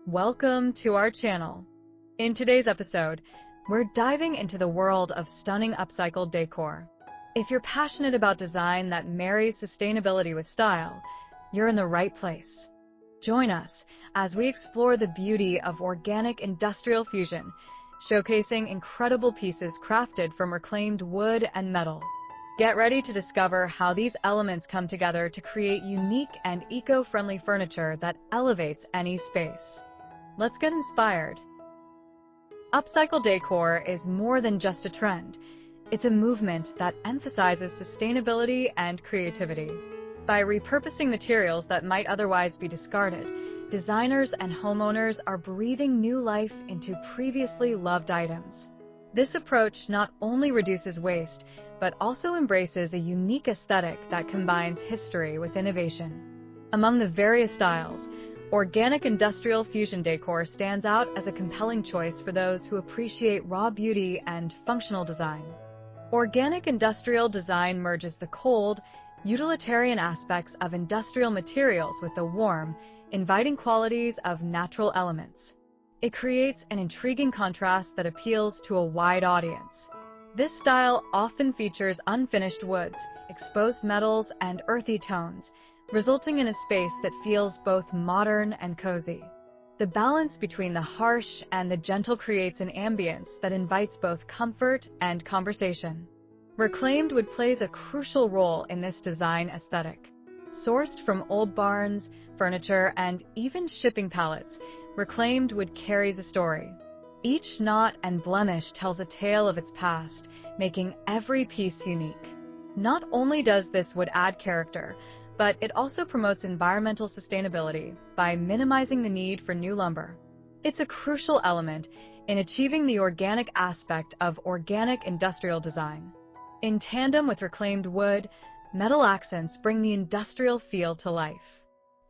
Welcome to our channel. In today's episode, we're diving into the world of stunning upcycled decor. If you're passionate about design that marries sustainability with style, you're in the right place. Join us as we explore the beauty of organic industrial fusion, showcasing incredible pieces crafted from reclaimed wood and metal. Get ready to discover how these elements come together to create unique and eco-friendly furniture that elevates any space. Let's get inspired. Upcycled decor is more than just a trend. It's a movement that emphasizes sustainability and creativity. By repurposing materials that might otherwise be discarded, designers and homeowners are breathing new life into previously loved items. This approach not only reduces waste, but also embraces a unique aesthetic that combines history with innovation. Among the various styles, organic industrial fusion decor stands out as a compelling choice for those who appreciate raw beauty and functional design. Organic industrial design merges the cold, utilitarian aspects of industrial materials with the warm, inviting qualities of natural elements. It creates an intriguing contrast that appeals to a wide audience. This style often features unfinished woods, exposed metals, and earthy tones, resulting in a space that feels both modern and cozy. The balance between the harsh and the gentle creates an ambience that invites both comfort and conversation. Reclaimed wood plays a crucial role in this design aesthetic. Sourced from old barns, furniture, and even shipping pallets, reclaimed wood carries a story. Each knot and blemish tells a tale of its past, making every piece unique. Not only does this wood add character, but it also promotes environmental sustainability by minimizing the need for new lumber. It's a crucial element in achieving the organic aspect of organic industrial design. In tandem with reclaimed wood, metal accents bring the industrial feel to life.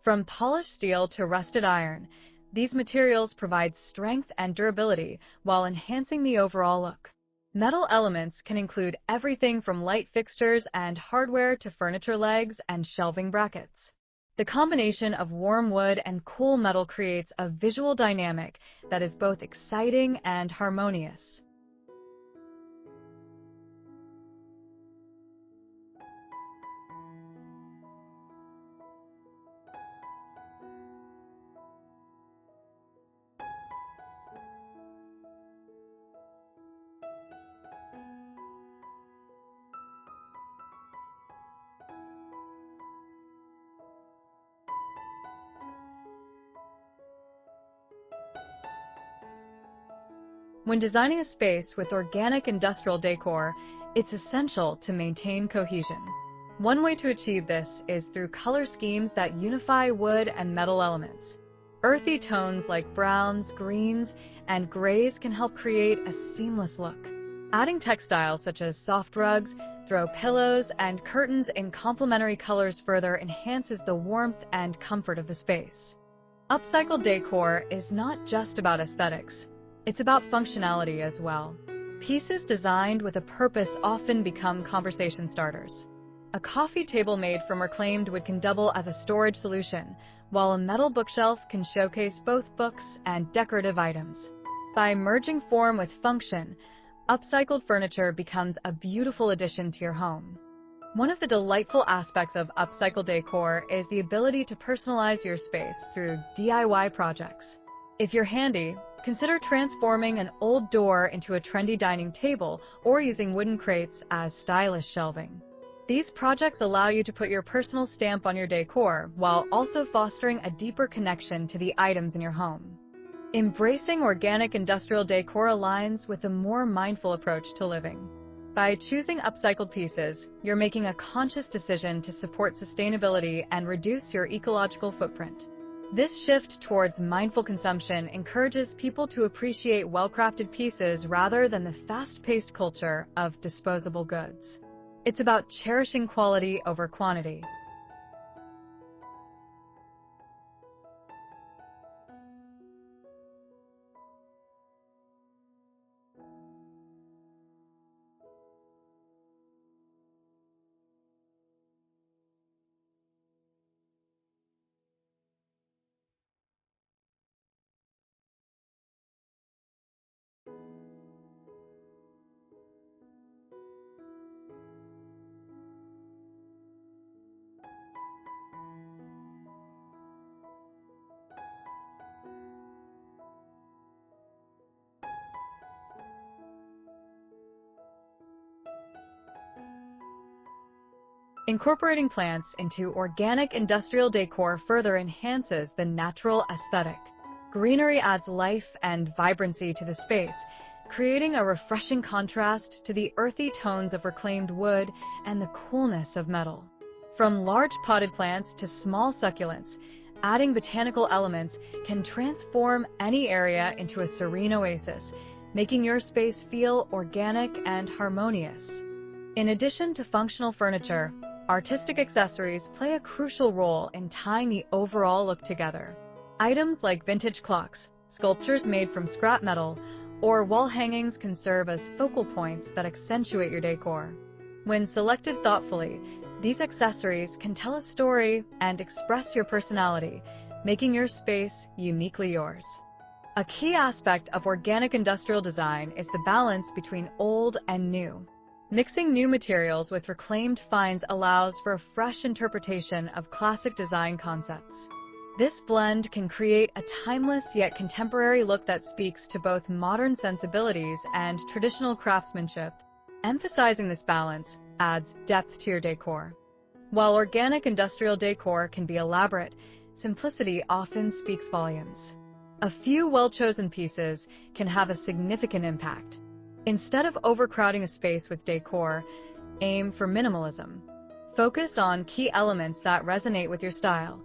From polished steel to rusted iron, these materials provide strength and durability while enhancing the overall look. Metal elements can include everything from light fixtures and hardware to furniture legs and shelving brackets. The combination of warm wood and cool metal creates a visual dynamic that is both exciting and harmonious. When designing a space with organic industrial decor, it's essential to maintain cohesion. One way to achieve this is through color schemes that unify wood and metal elements. Earthy tones like browns, greens, and grays can help create a seamless look. Adding textiles such as soft rugs, throw pillows, and curtains in complementary colors further enhances the warmth and comfort of the space. Upcycled decor is not just about aesthetics. It's about functionality as well. Pieces designed with a purpose often become conversation starters. A coffee table made from reclaimed wood can double as a storage solution, while a metal bookshelf can showcase both books and decorative items. By merging form with function, upcycled furniture becomes a beautiful addition to your home. One of the delightful aspects of upcycled decor is the ability to personalize your space through DIY projects. If you're handy, consider transforming an old door into a trendy dining table or using wooden crates as stylish shelving. These projects allow you to put your personal stamp on your decor while also fostering a deeper connection to the items in your home. Embracing organic industrial decor aligns with a more mindful approach to living. By choosing upcycled pieces, you're making a conscious decision to support sustainability and reduce your ecological footprint. This shift towards mindful consumption encourages people to appreciate well-crafted pieces rather than the fast-paced culture of disposable goods. It's about cherishing quality over quantity. Incorporating plants into organic industrial decor further enhances the natural aesthetic. Greenery adds life and vibrancy to the space, creating a refreshing contrast to the earthy tones of reclaimed wood and the coolness of metal. From large potted plants to small succulents, adding botanical elements can transform any area into a serene oasis, making your space feel organic and harmonious. In addition to functional furniture, artistic accessories play a crucial role in tying the overall look together. Items like vintage clocks, sculptures made from scrap metal, or wall hangings can serve as focal points that accentuate your decor. When selected thoughtfully, these accessories can tell a story and express your personality, making your space uniquely yours. A key aspect of organic industrial design is the balance between old and new. Mixing new materials with reclaimed finds allows for a fresh interpretation of classic design concepts. This blend can create a timeless yet contemporary look that speaks to both modern sensibilities and traditional craftsmanship. Emphasizing this balance adds depth to your decor. While organic industrial decor can be elaborate, simplicity often speaks volumes. A few well-chosen pieces can have a significant impact. Instead of overcrowding a space with decor, aim for minimalism. Focus on key elements that resonate with your style,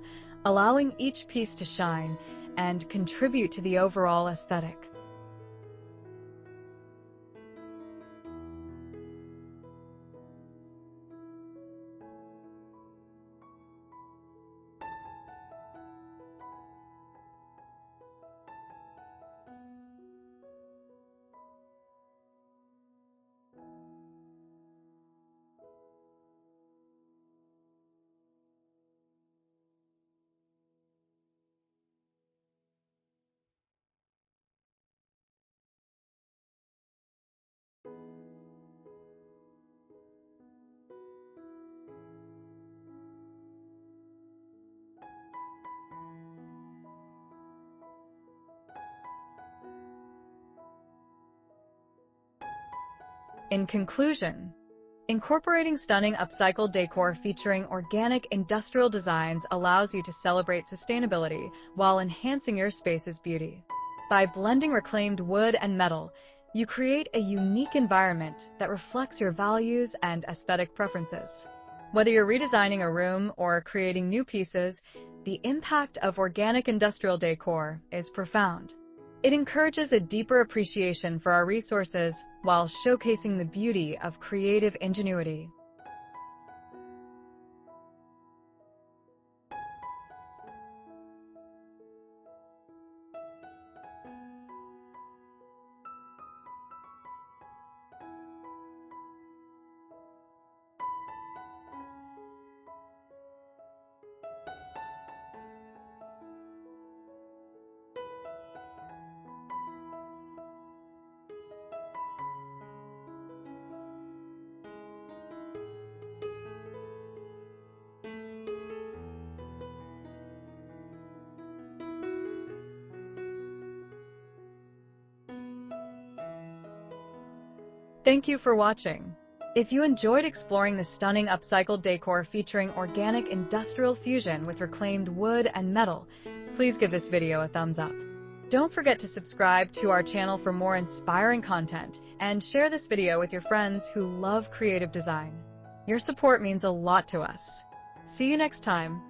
allowing each piece to shine and contribute to the overall aesthetic. In conclusion, incorporating stunning upcycled decor featuring organic industrial designs allows you to celebrate sustainability while enhancing your space's beauty. By blending reclaimed wood and metal, you create a unique environment that reflects your values and aesthetic preferences. Whether you're redesigning a room or creating new pieces, the impact of organic industrial decor is profound. It encourages a deeper appreciation for our resources while showcasing the beauty of creative ingenuity. Thank you for watching. If you enjoyed exploring the stunning upcycled decor featuring organic industrial fusion with reclaimed wood and metal, please give this video a thumbs up. Don't forget to subscribe to our channel for more inspiring content and share this video with your friends who love creative design. Your support means a lot to us. See you next time.